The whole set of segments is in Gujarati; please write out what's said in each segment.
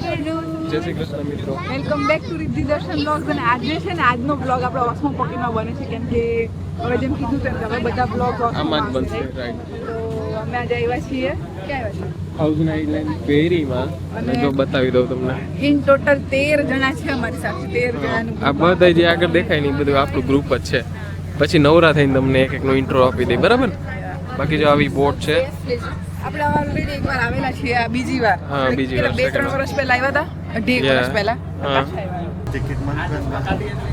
જય શ્રી કૃષ્ણ મિત્રો, વેલકમ બેક ટુ રિદ્ધિ દર્શન બ્લોગ્સ. અને આજે છે ને આજનો બ્લોગ આપણો ઓસ્મો પોકેટમાં બને છે, કેમ કે હવે જેમ કીધું તેમ હવે બધા બ્લોગ આમાં જ બનશે. રાઈટ, તો અમે આજે આવ્યા છીએ, ક્યાં આવ્યા છીએ? થાઉઝન્ડ આઈલેન્ડ ફેરીમાં. અને જો બતાવી દઉં તમને, ઇન ટોટલ 13 જણા છે અમારી સાથે. 13 જણાનું આ બધા જે આગળ દેખાય ને એ બધું આપણું ગ્રુપ જ છે. પછી નવરા થઈને તમને એક એકનો ઇન્ટ્રો આપી દે, બરાબર ને? બાકી જો આવી બોટ છે. આપણે ઓલરેડી એકવાર આવેલા છીએ, આ બીજી વાર. હા, બીજી વાર. 2-3 વર્ષ પહેલા આવ્યા હતા, 2.5 વર્ષ પહેલા. હા. टिकट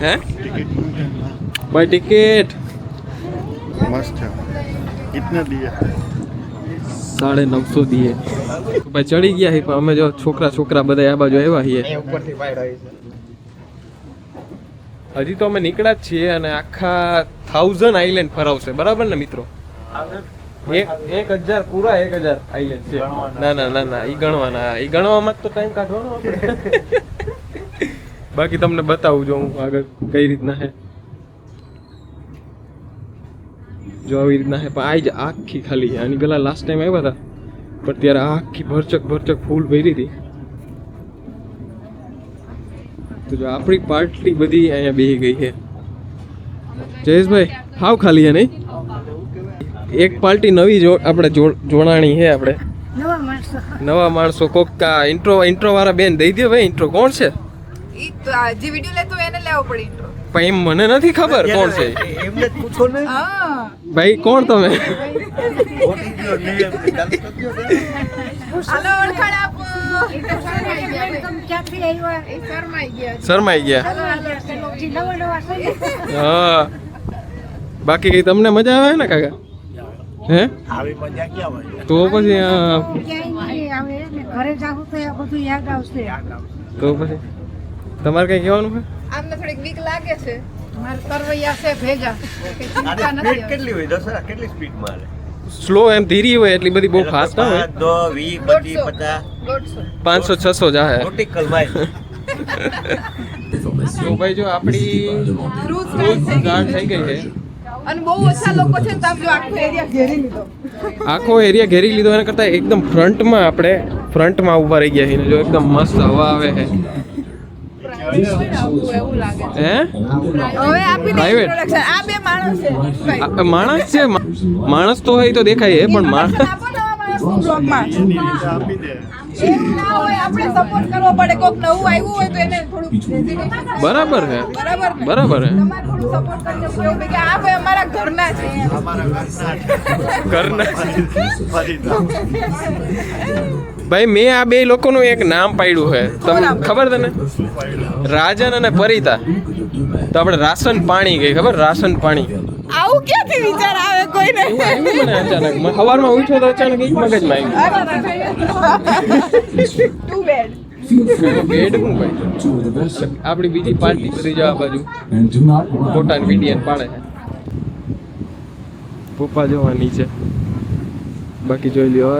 હે टिकट ભાઈ ટિકિટ मस्त है। कितने दिए? 950 દીએ. ભાઈ ચડી ગયા છે, પણ અમે જો છોકરા બધા આ બાજુ આવ્યા છીએ. હજી તો અમે નીકળ્યા જ છીએ અને આખા 1000 આઈલેન્ડ ફરાવશે, બરાબર ને મિત્રો? 1000 પૂરા 1000 આઈલેન્ડ છે. ના ઈ ગણવામાં જ તો ટાઈમ કાઢવાનો આપણે. બાકી તમને બતાવું જો હું આગળ કઈ રીતના છે. જો આવી રીતના છે, પણ આજ આખી ખાલી. આની પેલા લાસ્ટ ટાઈમ આવ્યા હતા, પણ ત્યારે આખી ભરચક ફૂલ ભરી હતી. તો જો આપણી પાર્ટી બધી અહીંયા બેસી ગઈ છે. જયેશભાઈ હાવ ખાલી છે નહીં? એક પાર્ટી નવી આપણે જોડાણી છે. આપણે નવા માણસો કોક ઇન્ટ્રો વાળા બેન દઈ દે ભાઈ. ઇન્ટ્રો કોણ છે? ઈ તો આ જે વિડિયો લેતો એને લેવો પડે ઇન્ટ્રો. પણ એમ મને નથી ખબર કોણ છે. એમને પૂછો ને હા, ભાઈ કોણ તમે? હાલો ઓળખાણ આપો. શરમાઈ ગયા. હા, બાકી કઈ તમને મજા આવે ને કાકા? હે આવી મજા ક્યાં હોય? તો પછી ઘરે જાવું તો આ બધું યાદ આવશે. તો પછી તમારે કઈ કહેવાનું છે? આમને થોડીક બીક લાગે છે. મારે તરવૈયા છે ભેગા. આને સ્પીડ કેટલી હોય? દસરા કેટલી સ્પીડ મારે? સ્લો એમ ધીરી હોય, એટલી બધી બહુ ફાસ્ટ ના હોય. 5, 20, 50, 150. 500-600 જાહે. Nautical mile. તો ભાઈ જો આપણી ક્રૂઝ ક્રૂઝ ગાર્ડ થઈ ગઈ છે. અને બહુ ઓછા લોકો છે, તો આમ જો આખો એરિયા ઘેરી લીધો. આખો એરિયા ઘેરી લીધો. એના કરતાં એકદમ ફ્રન્ટમાં ઊભા રહી ગયા છીએ. જો એકદમ મસ્ત હવા આવે છે. એવું લાગે છે. હે હવે આપી દે Private. introduction. આ બે માણસ છે ભાઈ. માણસ છે. માણસ તો હોય તો દેખાય છે, પણ માણસ આપો નવા માણસનું બ્લોગમાં. આપી દે. એવું ના હોય, આપણે સપોર્ટ કરવો પડે. કોક નવું આવ્યું હોય તો એને થોડુંક hesitation થાય. બરાબર છે. બરાબર ને? બરાબર છે. તમારે થોડું સપોર્ટ કરીને કેવું કે આ ભાઈ અમારા ઘરના છે. અમારા ઘરના ફરી જાઓ. ભાઈ મેં આ બે લોકોનું એક નામ પાડ્યું છે. તમને ખબર તને? રાજન અને પરિતા. તો આપણે રાશન પાણી ગઈ, ખબર? રાશન પાણી આવું ક્યાંથી વિચાર આવે કોઈને? એવું આવ્યું મને અચાનક. સવારમાં ઉઠ્યો તો અચાનક એક મગજમાં ટુ બેડ. આવ્યું. બેડ હું ભાઈ આપણી બીજી પાર્ટી બધી જવા બાજુ ફોટા વિડીયો પાડે છે. પપ્પા જોવા નીચે. બાકી જોઈ લ્યો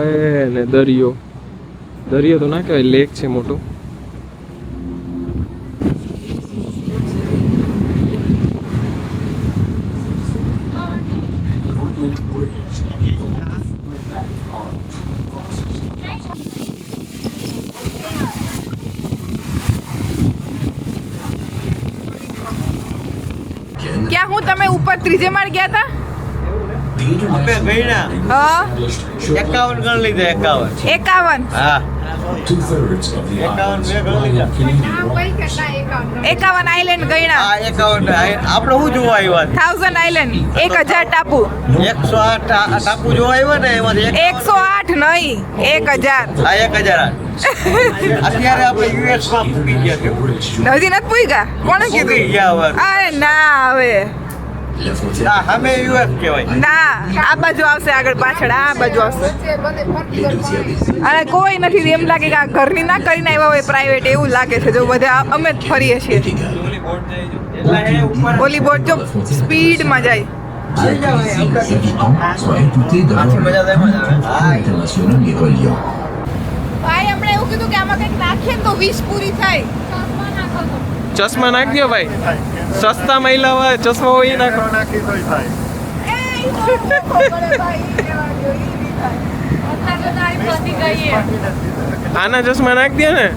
ને દરિયો તો ના કહેવાય, લેક છે મોટું. ક્યાં હું તમે ઉપર ત્રીજે માળ ગયા હતા? અમે ગયડા હા, 51 ગણ લીધા. 51. હા, 51 મેં ગણ લીધા. 51 આઈલેન્ડ ગયણા. આ 51 આપણે શું જોવા આવ્યા? 1000 આઈલેન્ડ, 1000 ટાપુ. 108 ટાપુ જોવા આવ્યા ને, એમાંથી 108 નહીં, 1000. આ 1000. અત્યારે આપણે યુએસ માં પૂકી ગયા છે. હજી નથી પૂગ્યા? કોણે પૂકી કીધું? ગયા હવે. અરે ના, હવે આ સામે યુએસ કહેવાય. ના, આ બાજુ આવશે, આગળ પાછળ આ બાજુ આવશે. અને કોઈ નથી. એમ લાગે કે આ ઘરની ના કરીને આવ્યા હોય પ્રાઇવેટ, એવું લાગે છે. જો બધા અમે જ ફરીએ છીએ. ઓલી બોટ જો સ્પીડમાં જાય. ભાઈ હમણાં એવું કીધું કે આમાં કંઈક નાખીએ ને તો 20 પૂરી થાય. ચશ્મા નાખી દો ભાઈ. સસ્તા મહિલા હોય ચશ્મા હોય એ નાખો. નાખી તોય થાય. એ ઈ તો પડે ભાઈ, ઈ લેવા ગયો, ઈ બી થાય. આના ચશ્મા નાખી દે ને.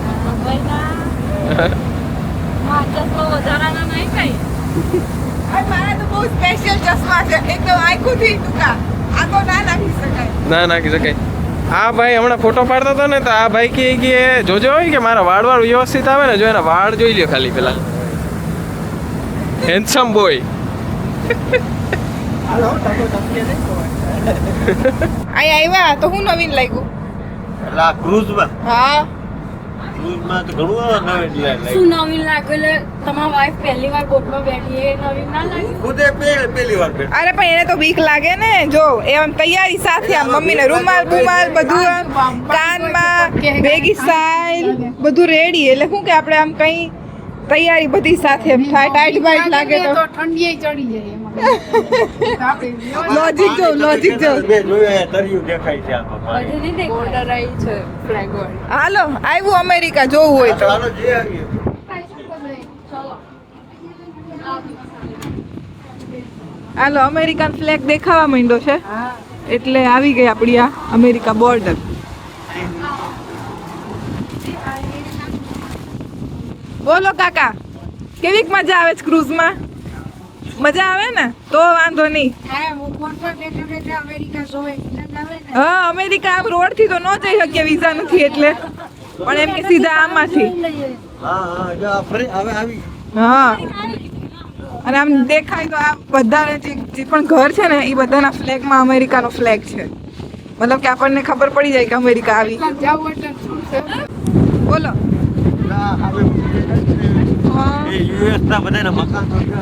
મારા તો બહુ સ્પેશિયલ ચશ્મા છે એકદમ આંખોથી ટૂંકા આ તો ના નાખી શકાય ના નાખી શકાય આ ભાઈ હમણાં ફોટો પાડતો હતો ને તો આ ભાઈ કે જોજો હોય કે મારા વાળ વ્યવસ્થિત આવે ને જો એના વાળ જોઈ લ્યો ખાલી પેલા હેન્ડસમ બોય અહીં આવ્યા તો હું નવીન લાગ્યું એટલે આ ક્રૂઝમાં હા ક્રૂઝમાં તો ઘણું નવીન લાગે શું નવીન લાગે એટલે તમારી વાઈફ પહેલી વાર બોટમાં બેઠી એ નવીન ના લાગે ખુદે પહેલી વાર બેઠો. અરે પણ એને તો બીક લાગે ને જો એ આમ તૈયારી સાથે આમ મમ્મીને રૂમાલ બુમાલ બધું આમ કાનમાં ભેગી સાઈલ બધું રેડી એટલે શું કે આપણે આમ કઈ તૈયારી બધી સાથે એમ થાય ટાઈટ બાઈટ લાગે તો ઠંડી ચડી જાય લોજિક જો લોજિક જો બે જોયું તરિયું દેખાય છે આમાં બધું નહીં દેખાય. બોર્ડર આવી છે ફ્લેગ વાળી હાલો આવ્યું અમેરિકા જોવું હોય તો ચાલો જે આવીએ. હાલો અમેરિકન ફ્લેગ દેખાવા માંડ્યો છે એટલે આવી ગઈ આપણી આ અમેરિકા બોર્ડર બોલો કાકા કેવીક મજા આવે છે ક્રૂઝમાં મજા આવે ને તો વાંધો નહીં હા હું ફોન પર બેઠા બેઠા અમેરિકા જોવે એટલે આવે ને હા અમેરિકા આમ રોડ થી તો ન જઈ શકીએ વિઝા નથી એટલે પણ એમ કે સીધા આમાંથી હા હા જો આ ફરી હવે આવી હા અને આમ દેખાય તો આ બધાને જે પણ ઘર છે ને એ બધાના ફ્લેગમાં અમેરિકાનો ફ્લેગ છે મતલબ કે આપણને ખબર પડી જાય કે અમેરિકા આવી જાવ એટલે શું છે બોલો ના હવે એ યુએસ ના બધાના મકાન તો છે.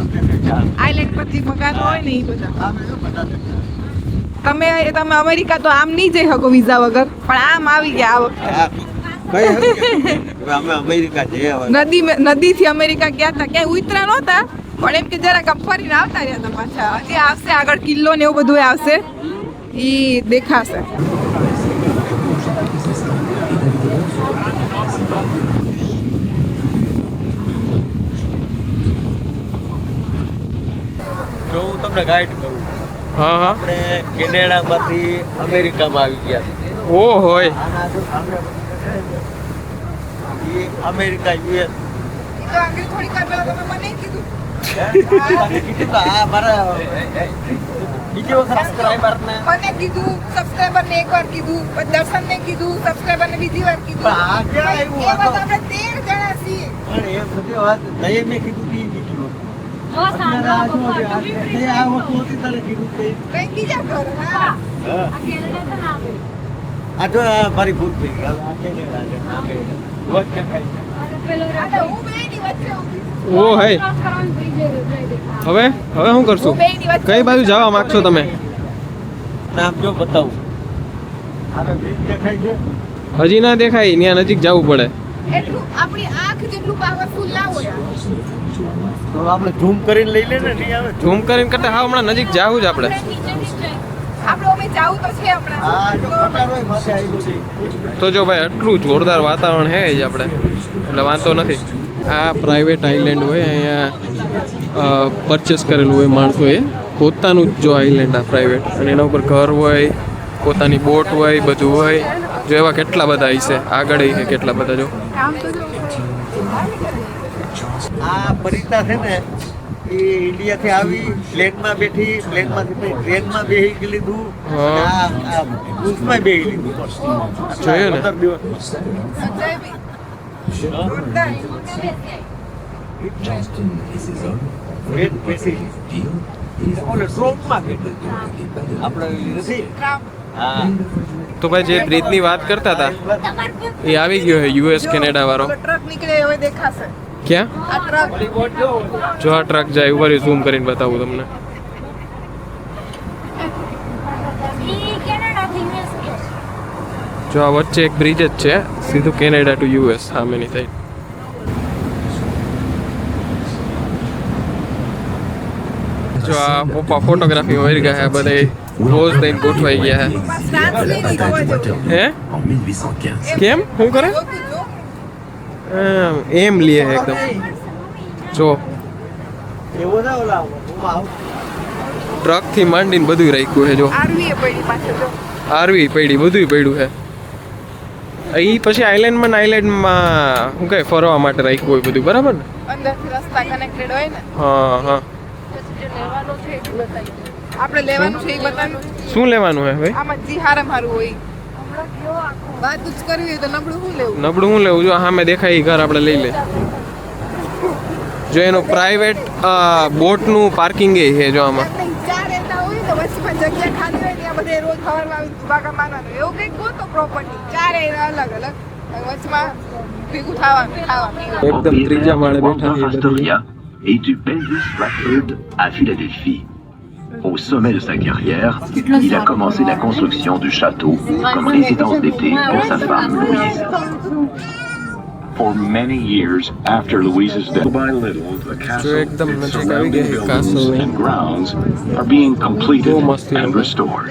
આઈલેન્ડ પરથી મકાન હોય ને એ બધા આ બધું બધા છે. તમે અમેરિકા તો આમ નહીં જઈ શકો વિઝા વગર પણ આમ આવી ગયા આ વખતે આ કઈ હકી હવે અમે અમેરિકા જઈએ હવે નદીથી અમેરિકા ગયા હતા ક્યાંય ઉતરા નહોતા પણ એમ કે જરાક આમ ફરીને આવતા રહ્યા હતા પાછા હજી આવશે આગળ કિલ્લો ને એવું બધું આવશે ઈ દેખાશે જો હું તમને ગાઈડ કરું હા હા આપણે કેનેડામાંથી અમેરિકામાં આવી ગયા છીએ. ઓ હોય આના જો સામે એ અમેરિકા યુએસ થોડીક વાર પહેલા તમે મને કીધું કીધું તો આ મારા બીજી વખત સબસ્ક્રાઈબર ને મને કીધું સબસ્ક્રાઇબર ને એકવાર કીધું પછી દર્શન ને કીધું સબસ્ક્રાઇબર ને બીજી વાર કીધું પણ આ ક્યાં આવ્યું? એ વાત આપણે 13 જણા છીએ પણ એ બધી વાત નહીં મેં કીધું કે બીજી વખત. બસ અત્યારે આ જો આ વસ્તુ હતી તારે કીધું તે. કઈ બીજા ઘર હા હા. આ કેનેડા તો ના આવે. આ જો આ મારી ભૂલ થઈ ગઈ. આ કેનેડા છે. આ કેનેડા. વચ્ચે કાંઈ છે. અને પેલો આ તો હું બેયની વચ્ચે ઊભી છું. ઓ હે ક્રોસ કરવાનું થઈ જાય એટલે હવે શું કરશું હું બેયની વચ્ચે કઈ બાજુ જવા માંગશો તમે નામ જો બતાવું. આ બ્રિજ દેખાય છે. હજી ના દેખાય ત્યાં નજીક જવું પડે એટલું આપણી આંખ જેટલું પાવરફુલ ના હોય તો આપણે ઝૂમ કરીને લઈ લે ને નહીં આવે. ઝૂમ કરીને કરતા હા હમણાં નજીક જાવું જ આપણે આપણે અમે જાવું તો છે હમણાં હા જો કટાર હોય માથે આવી ગયું છે. તો જો ભાઈ આટલું જોરદાર વાતાવરણ હે જ આપણે એટલે વાંધો નથી આ પ્રાઇવેટ આઇલેન્ડ હોય અહીંયા પરચેસ કરેલું હોય માણસોએ પોતાનું જ જો આઇલેન્ડ આ પ્રાઇવેટ અને એના ઉપર ઘર હોય પોતાની બોટ હોય બધું હોય જો એવા કેટલા બધા હશે આગળ છે કેટલા બધા જો કામ તો જો આ પરિતા છે ને એ ઇન્ડિયાથી આવી પ્લેનમાં બેઠી પ્લેનમાંથી પછી ટ્રેનમાં બેસી લીધું હા. અને આ ક્રૂઝમાં બેસી લીધું જોઈએ ને. 15 દિવસ. સંજય બી જોરદાર ટ્રેન બેસી ઓલે ટ્રોપમાં બેઠી આપણે નથી હા તો ભાઈ જે બ્રિજની વાત કરતા હતા એ આવી ગયો છે યુએસ કેનેડા વાળો ટ્રક નીકળે હવે દેખાશે ક્યાં આ ટ્રક જો આ ટ્રક જાય ઉપર ઝૂમ કરીને બતાવું તમને ઈ કેનેડાથી US કે. જો આ વચ્ચે એક બ્રિજ જ છે સીધું કેનેડા ટુ યુએસ સામેની સાઈડ જો આ પપ્પા ફોટોગ્રાફી હોય ગયા છે બધે રોજ દઈને ગોઠવાઈ ગયા ટ્રાન્સલેટ જોવા જેવું છે હે કેમ શું કરે એમ લે એકદમ જો એવો ના ઓલા ટ્રક થી માંડીને બધું રાખ્યું છે જો આરવી એ પડી પાછળ જો આરવી પડી બધું પડ્યું છે એ પછી આઈલેન્ડમાં શું કહે ફરવા માટે રાખ્યું હોય બધું બરાબર ને? અંદરથી રસ્તા કનેક્ટેડ હોય ને. હા હા. લેવાનું છે એટલું બતાવી. આપણે લેવાનું છે એ બતાવ્યું. શું લેવાનું હે ભાઈ? આમાં જી હારામ હારું હોય. હમણાં કેવો આખો વાત જ કરવી હોય તો નબળું શું લેવું? નબળું શું લેવું? જો સામે દેખાય એ ઘર આપણે લઈ લે. જો એનું પ્રાઇવેટ બોટનું પાર્કિંગ એ છે જો આમાં. આપણે ચાર રહેતા હોય ને વચમાં જગ્યા ખાલી હોય ત્યાં બધે રોજ સવારમાં આવી બાગા મારવાનું એવું કંઈક ગોતો પ્રોપર્ટી. ચારે અલગ અલગ વચમાં ભેગું થવાનું ખાવા પીવા. એકદમ ત્રીજા માળે બેઠા છે બધા. Astoria et du Belvis Blackbird à Philadelphie. Au sommet de sa carrière, il a commencé la construction du château comme résidence d'été pour sa femme Louise. For many years after Louise's death, by little, the castle, એકદમ its નજીક આવી surrounding ગઈ buildings castle. and grounds are being completed બહુ મસ્ત and લાગે. restored.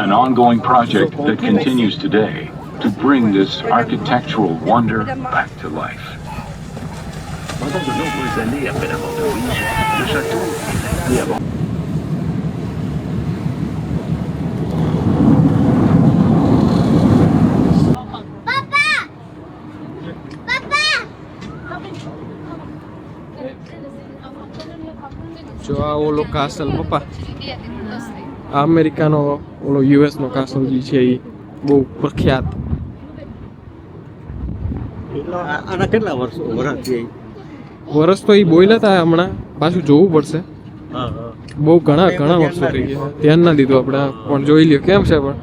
An ongoing project that continues today to bring this architectural wonder back to life. Pendant de nombreuses années après la mort de Louise, le château est resté abandonné. જો આ ઓલો કાસલ પપ્પા આ અમેરિકાનો ઓલો યુએસ નો કાસલ જે છે એ બહુ પ્રખ્યાત. આના કેટલા વર્ષ થયા? વર્ષ તો એ બોલ્યા હતા હમણાં પાછું જોવું પડશે. હા હા. બહુ ઘણા ઘણા વર્ષો થઈ ગયા. ધ્યાન ના દીધું આપણે પણ જોઈ લ્યો કેમ છે પણ.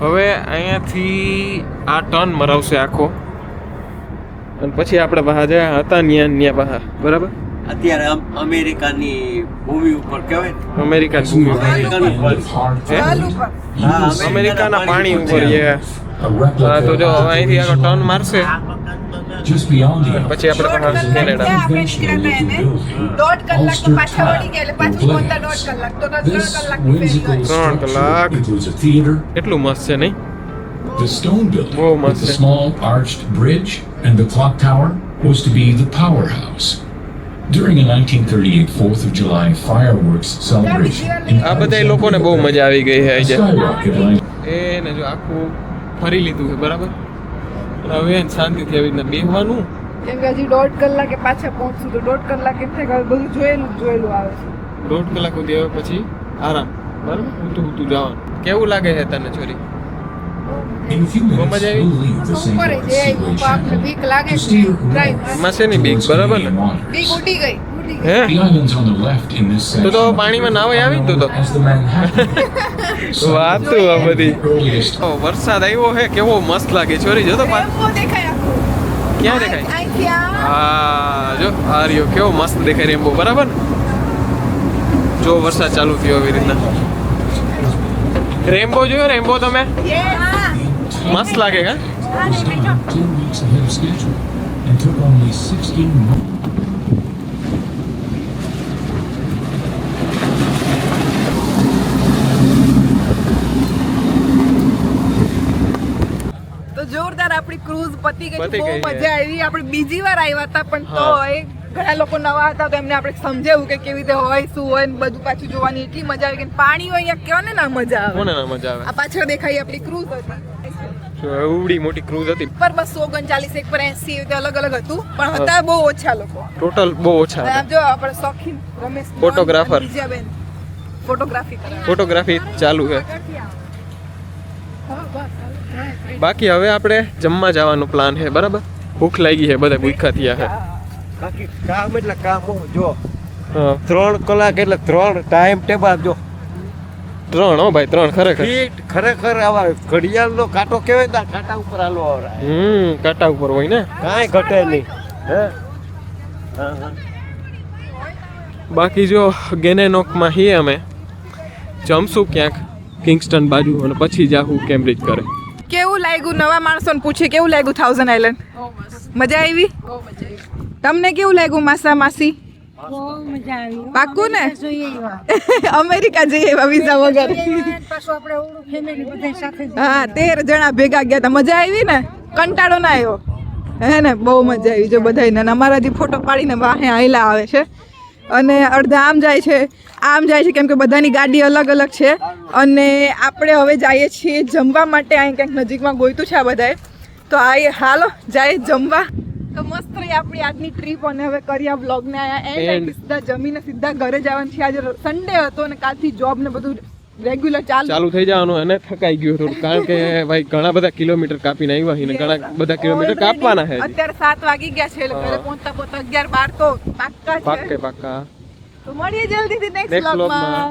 હવે અહીંયાથી આ ટર્ન મરાવશે આખો અને પછી આપણે બહાર જ્યાં હતા ન્યા બહાર બરાબર. અત્યારે અમેરિકાની ભૂમિ ઉપર કહેવાય ને, અમેરિકન ભૂમિ અમેરિકાનું હે? ચાલુ પર હા, અમેરિકાના પાણી ઉપર તો જો હવે અહીંથી આગળ ટર્ન મારશે Just beyond the પછી આપણે બહાર કેનેડા. આપણે નીકળ્યા હતા એને 1.5 કલાકમાં પાછા વળી ગયા એટલે પાછું પહોંચતા 1.5 કલાક તો 3 this કલાકની ફેરી whimsical ગઈ. 3 કલાક. includes a theater, એટલું મસ્ત છે નહીં? the stone building Whoa, with the master. small arched bridge and the clock tower was to be the powerhouse. During a 1938 4th of July fireworks celebration, આ બધા લોકોને બહુ મજા આવી ગઈ છે a આજે. skyrocket line એને જો આખું ફરી લીધું છે બરાબર. અને હવે એને શાંતિથી આવી રીતના બેસવાનું. કેમ કે હજી 1.5 કલાકે પાછા પહોંચશું તો 1.5 કલાક એમ થાય કે હવે બધું જોયેલું આવે છે. 1.5 કલાક સુધી હવે પછી આરામ બરાબર. ઊતું જવાનું. કેવું લાગે છે તને છોરી? in a few minutes મજા આવી? we'll leave the St. ઉપર Lawrence જે Seaway આપણે Channel બીક લાગે to છે steer ડ્રાઈવ એમાં શેની બીક towards બરાબર ને? Canadian બીક waters. ઉડી ગઈ હે The islands on the left in this તો section પાણીમાં નાવા આવી ને તું તો? as the Manhattan. વાત તો આ બધી. Earliest ઓ, વરસાદ આવ્યો હે કેવો મસ્ત લાગે છોરી જો તો રેમ્બો દેખાય આખું. ક્યાં દેખાય? અહીંથી આ હા જો આ રહ્યો કેવો મસ્ત દેખાય રેમ્બો બરાબર ને? જો વરસાદ ચાલુ થયો આવી રીતના. રેમ્બો જોયો રેમ્બો તમે? મસ્ત લાગે હા? was done 2 weeks ahead of schedule and took only 16 months. તો જોરદાર આપણી ક્રૂઝ પતી ગઈ. પતી બહુ ગઈ છે. મજા આવી. આપણે બીજી વાર આવ્યા હતા પણ તો હા. એ ઘણા લોકો નવા હતા તો એમને આપણે સમજાવ્યું કે કેવી રીતે હોય શું હોય ને બધું પાછું જોવાની એટલી મજા આવી કે પાણી હોય અહીંયા કેવો ને ના મજા આવે. કોને ના મજા આવે? આ પાછળ દેખાય આપણી ક્રૂઝ હતી જો એવડી મોટી ક્રૂઝ હતી. પર 239 એક પર 80 એવું અલગ અલગ હતું પણ હતા બહુ ઓછા લોકો. ટોટલ બહુ ઓછા અને હતા. આમ જો આપણે શોખીન રમેશ Photographer. બેન ફોટોગ્રાફી કરે. ફોટોગ્રાફી ચાલુ છે. બાકી હવે આપણે જમવા જવાનો પ્લાન છે બરાબર. ભૂખ લાગી છે બધા ભૂખ્યા થયા છે. બાકી કામ એટલે કામ હો, જો હા 3 કલાક એટલે 3 ટાઈમ ટેબલ આપજો. 3 હો ભાઈ 3 ખરેખર. ફીટ ખરેખર આવા ઘડિયાળનો કાંટો કહેવાય ને, આ કાંટા ઉપર હાલો આવરાય. કાંટા ઉપર હોય ને. કાંઈ ઘટે નહીં. હે હા હા. બાકી જો ગેનેનોકમાં હી અમે જમશું ક્યાંક કિંગસ્ટન બાજુ અને પછી જાહું કેમ્બ્રિજ કરે. કેવું લાગ્યું? નવા માણસોને પૂછે કેવું લાગ્યું થાઉઝન્ડ આઇલેન્ડ? મજા આવી? તમને કેવું લાગ્યું માસા માસી? બહુ મજા આવી. પાક્કું ને? જોઈએ એવા. અમેરિકા જઈએ એવા વિઝા વગર. પાછું આપણે ઓળું ફેમિલી બધા સાથે જ હા 13 જણા ભેગા ગયા હતા. મજા આવી ને? કંટાળો ના આવ્યો હે ને? બહુ મજા આવી જો બધાને. અને અમારા જે ફોટો પાડીને વાહે આયલા આવે છે અને અડધા આમ જાય છે કેમ કે બધાની ગાડી અલગ અલગ છે. અને આપણે હવે જઈએ છીએ જમવા માટે. અહીં કંઈક નજીકમાં ગોઈતું છે આ બધાએ, તો હાલો જાય જમવા. તો મસ્ત રહી આપણી આજની ટ્રીપ. અને હવે કર્યા બ્લોગને આયા એન્ડ સીધા જમીને સીધા ઘરે જવાનું છે. આજે સન્ડે હતો અને કાલથી જોબ ને બધું રેગ્યુલર ચાલુ થઈ જવાનું. અને થકાઈ ગયું થોડું, કારણ કે ભાઈ ઘણા બધા કિલોમીટર કાપીને આવ્યા છીએ ને ઘણા બધા કિલોમીટર કાપવાના છે. અત્યારે 7 વાગી ગયા છે એટલે ઘરે પહોંચતા 11-12 તો પાક્કા છે. પાક્કા તો મળીએ જલ્દીથી નેક્સ્ટ નેક્સ્ટ વ્લોગમાં. વ્લોગમાં.